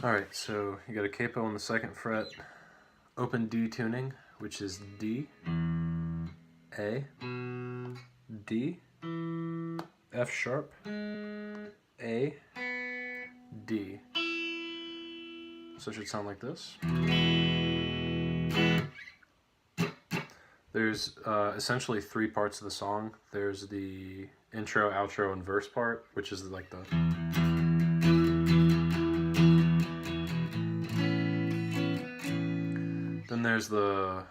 Alright, so you got a capo on the 2nd fret, open D tuning, which is D, A, D, F sharp, A, D. So it should sound like this. There's essentially 3 parts of the song. There's the intro, outro, and verse part, which is like the... Then there's the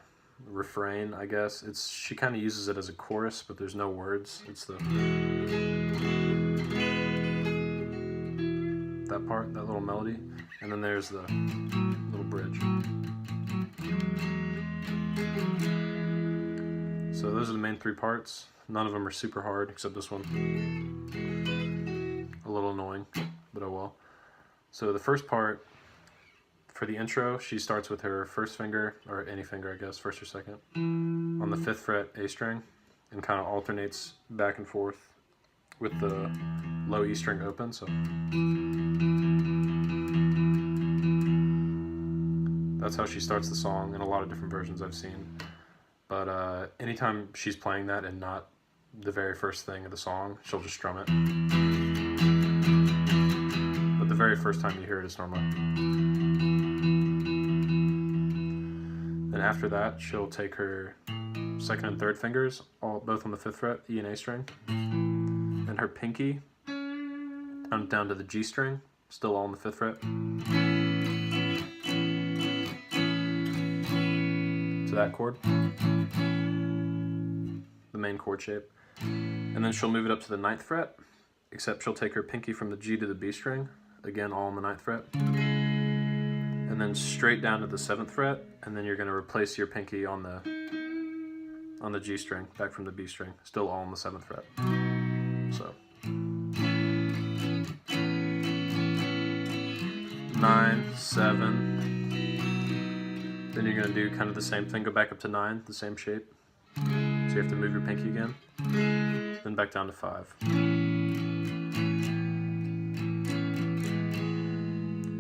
refrain, I guess. She kind of uses it as a chorus, but there's no words. It's that part, that little melody. And then there's the little bridge. So those are the main 3 parts. None of them are super hard, except this one. A little annoying, but oh well. So the first part, for the intro, she starts with her first finger, or any finger I guess, first or second, on the 5th fret A string, and kind of alternates back and forth with the low E string open, so. That's how she starts the song in a lot of different versions I've seen. But anytime she's playing that and not the very first thing of the song, she'll just strum it. But the very first time you hear it, it's normal. Then after that, she'll take her 2nd and 3rd fingers, both on the 5th fret, E and A string, and her pinky down to the G string, still all on the 5th fret. To that chord, the main chord shape. And then she'll move it up to the 9th fret, except she'll take her pinky from the G to the B string, again all on the 9th fret. And then straight down to the 7th fret, and then you're going to replace your pinky on the G string, back from the B string, still all on the 7th fret. So 9, 7, then you're going to do kind of the same thing, go back up to 9, the same shape. So you have to move your pinky again, then back down to 5.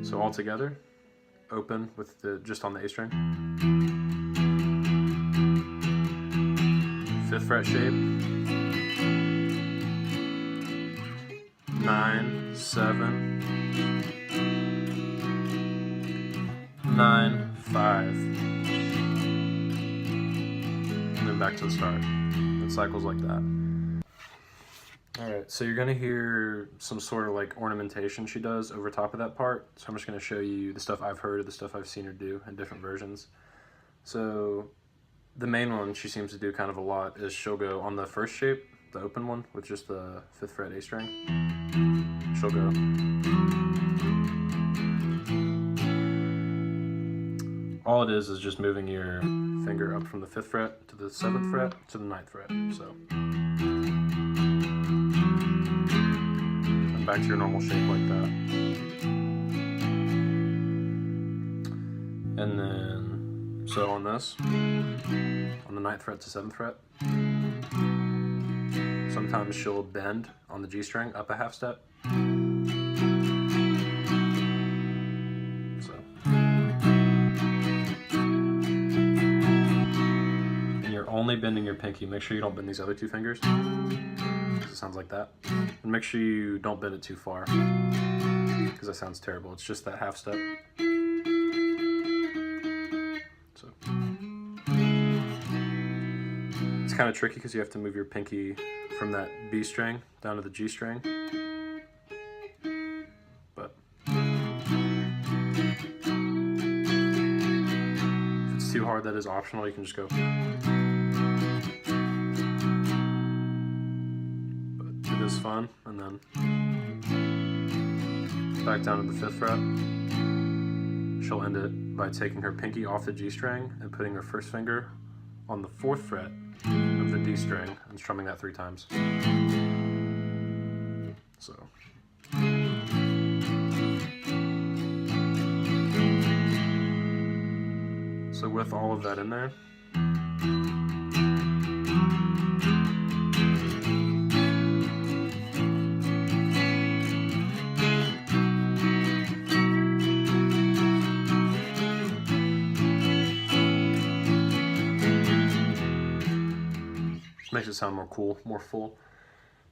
So all together, open with just on the A string. 5th fret shape. 9, 7, 9, 5. And then back to the start. It cycles like that. Alright, so you're going to hear some sort of like ornamentation she does over top of that part. So I'm just going to show you the stuff I've heard, the stuff I've seen her do in different versions. So the main one she seems to do kind of a lot is she'll go on the first shape, the open one, with just the 5th fret A string. She'll go. All it is just moving your finger up from the 5th fret to the 7th fret to the 9th fret. So. And back to your normal shape like that. And then, so on this, on the 9th fret to 7th fret, sometimes she'll bend on the G string up a half step. So. And you're only bending your pinky. Make sure you don't bend these other 2 fingers, because it sounds like that. And make sure you don't bend it too far, because that sounds terrible. It's just that half step. So it's kind of tricky because you have to move your pinky from that B string down to the G string. But if it's too hard, that is optional. You can just go. But it is fun. And then back down to the 5th fret. She'll end it by taking her pinky off the G string and putting her first finger on the 4th fret of the D string and strumming that 3 times. So. So with all of that in there, Makes it sound more cool, more full.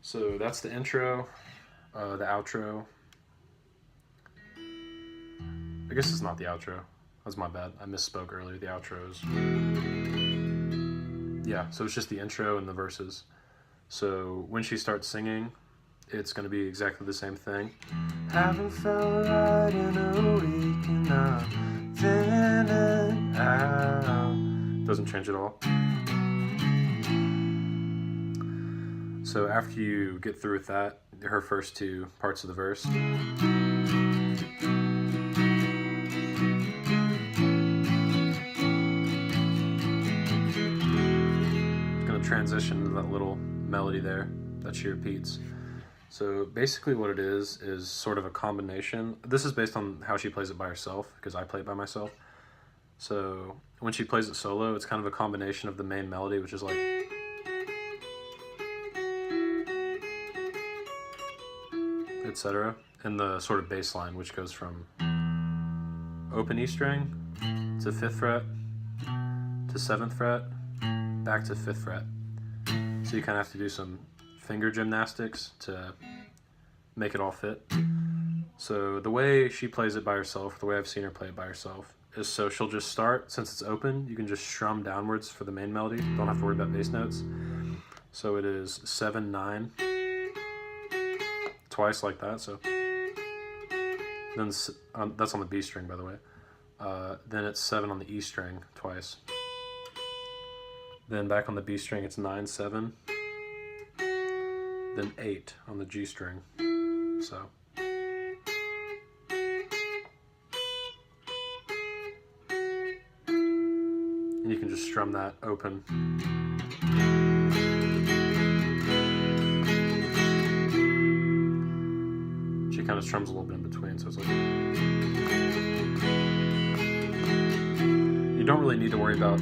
So that's the intro, the outro. I guess it's not the outro. That's my bad. I misspoke earlier. The outros. Yeah, so it's just the intro and the verses. So when she starts singing, it's going to be exactly the same thing. Haven't felt right in a week and I'm feeling out. Doesn't change at all. So after you get through with that, her first two parts of the verse, it's going to transition to that little melody there that she repeats. So basically what it is sort of a combination. This is based on how she plays it by herself, because I play it by myself. So when she plays it solo, it's kind of a combination of the main melody, which is like, etc., and the sort of bass line, which goes from open E string to 5th fret to 7th fret back to 5th fret. So you kind of have to do some finger gymnastics to make it all fit. So the way she plays it by herself, the way I've seen her play it by herself, is so she'll just start, since it's open, you can just strum downwards for the main melody. Don't have to worry about bass notes. So it is 7, 9, twice like that. So then that's on the B string, by the way. Then it's 7 on the E string twice. Then back on the B string, it's 9, 7. Then 8 on the G string. So. And you can just strum that open. She kind of strums a little bit in between, so it's like. You don't really need to worry about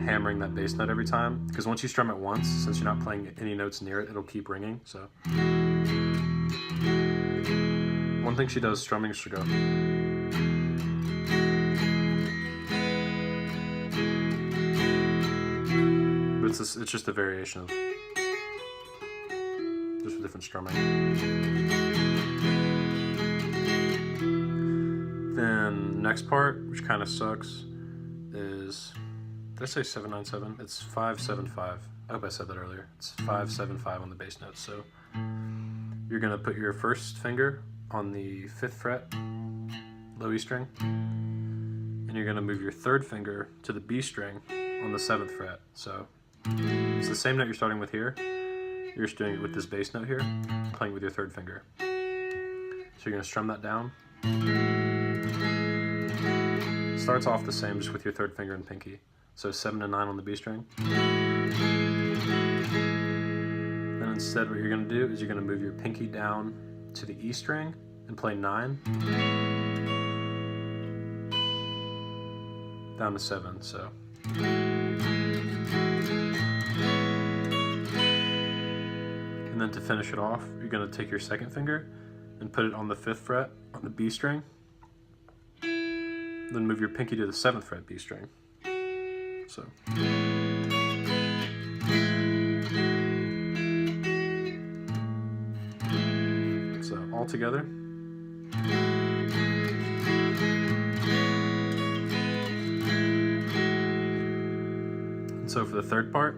hammering that bass note every time, because once you strum it once, since you're not playing any notes near it, it'll keep ringing. So one thing she does strumming, she'll go, but it's just a variation of just a different strumming. Then next part, which kind of sucks, is, did I say 797? It's 575. I hope I said that earlier. It's 575 on the bass notes. So you're gonna put your first finger on the 5th fret, low E string, and you're gonna move your third finger to the B string on the 7th fret. So it's the same note you're starting with here. You're just doing it with this bass note here, playing with your third finger. So you're gonna strum that down. Starts off the same, just with your third finger and pinky. So 7 and 9 on the B string. Then instead what you're going to do is you're going to move your pinky down to the E string and play 9. Down to 7, so. And then to finish it off, you're going to take your second finger and put it on the 5th fret on the B string. Then move your pinky to the 7th fret B string. So. So all together. And so for the third part,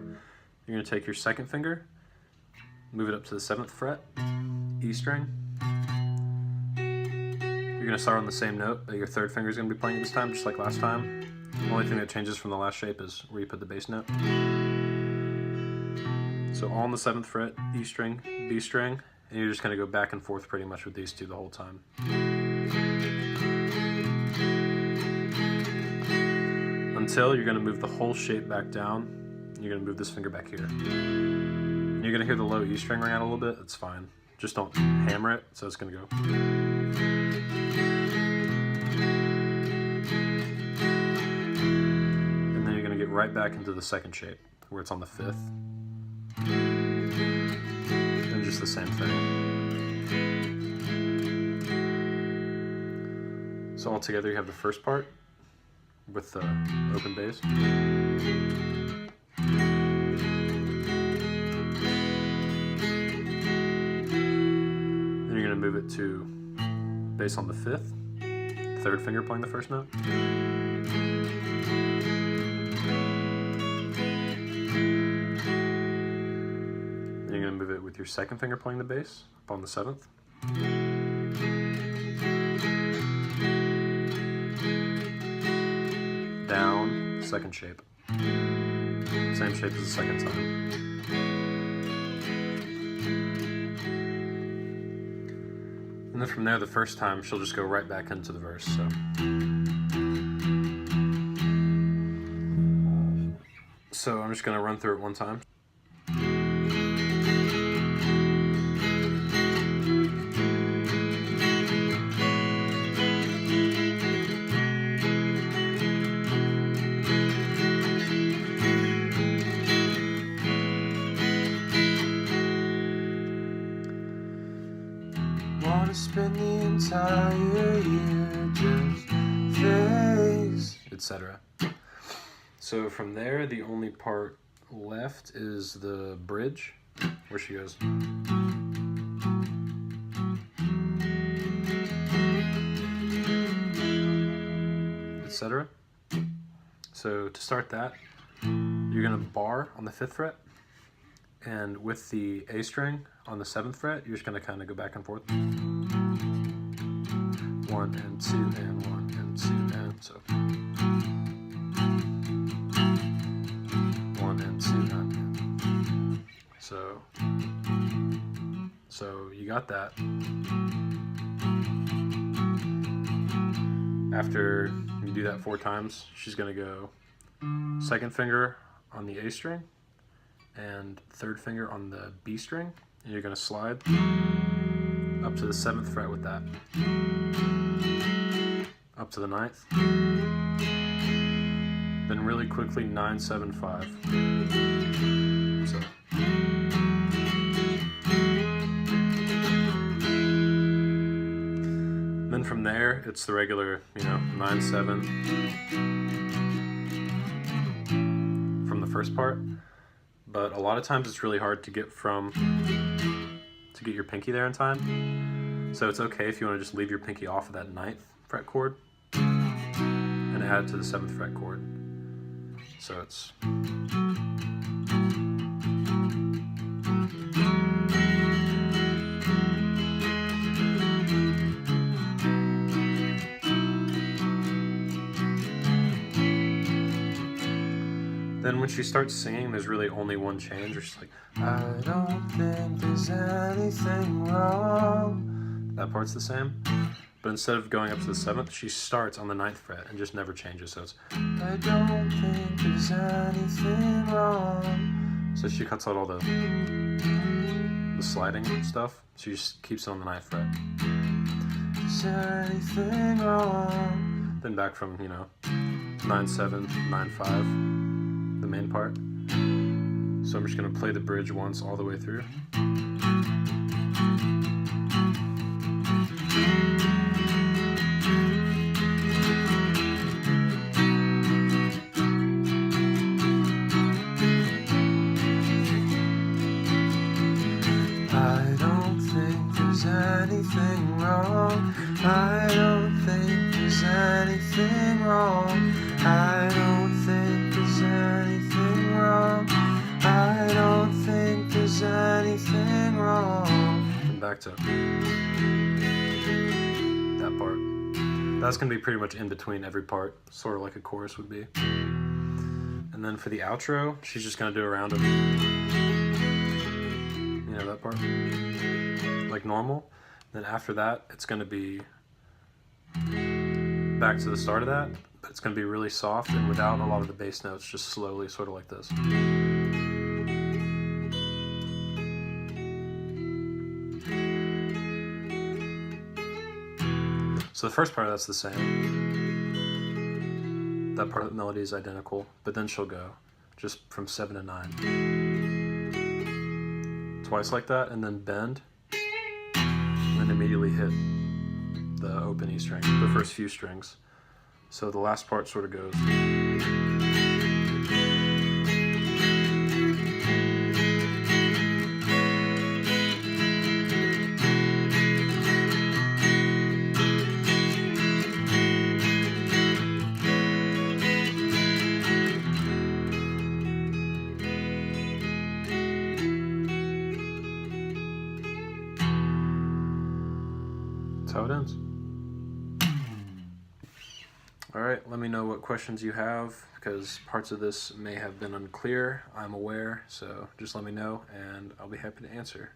you're going to take your second finger, move it up to the 7th fret, E string. You're going to start on the same note, but your third finger is going to be playing it this time, just like last time. The only thing that changes from the last shape is where you put the bass note. So all on the 7th fret, E string, B string, and you're just going to go back and forth pretty much with these two the whole time. Until you're going to move the whole shape back down. You're going to move this finger back here. And you're going to hear the low E string ring out a little bit. That's fine. Just don't hammer it, so it's going to go. And then you're going to get right back into the second shape, where it's on the 5th. And just the same thing. So all together you have the first part with the open bass. to bass on the 5th, third finger playing the first note. Then you're going to move it with your second finger playing the bass up on the 7th. Down, second shape. Same shape as the second time. And then from there, the first time, she'll just go right back into the verse. So I'm just going to run through it one time. Wanna spend the entire year just phase, etc. So from there, the only part left is the bridge, where she goes. Etc. So to start that, you're gonna bar on the 5th fret, and with the A string on the 7th fret, you're just gonna kind of go back and forth. 1 and 2 and 1 and 2 and so. 1 and 2 and so you got that. After you do that 4 times, she's gonna go second finger on the A string and third finger on the B string, and you're gonna slide up to the 7th fret with that, up to the 9th, then really quickly 9, 7, 5. So. Then from there, it's the regular, 9, 7 from the first part. But a lot of times it's really hard to get your pinky there in time. So it's okay if you want to just leave your pinky off of that 9th fret chord and add it to the 7th fret chord. So it's... Then when she starts singing, there's really only one change. She's like, I don't think there's anything wrong. That part's the same. But instead of going up to the 7th, she starts on the 9th fret and just never changes. So it's, I don't think there's anything wrong. So she cuts out all the sliding stuff. She just keeps it on the 9th fret. Is there anything wrong? Then back from, 9, 7, 9, 5. The main part. So I'm just going to play the bridge once all the way through. I don't think there's anything wrong. I don't think there's anything wrong. I don't think there's anything wrong. I don't think there's anything wrong. And back to that part. That's going to be pretty much in between every part, sort of like a chorus would be. And then for the outro, she's just going to do a round of, that part, like normal. Then after that, it's going to be back to the start of that, but it's going to be really soft and without a lot of the bass notes, just slowly, sort of like this. So the first part of that's the same. That part of the melody is identical, but then she'll go just from 7 to 9. Twice like that, and then bend, and then immediately hit the open E string, the first few strings. So the last part sort of goes. how it ends. All right, let me know what questions you have, because parts of this may have been unclear. I'm aware, so just let me know and I'll be happy to answer.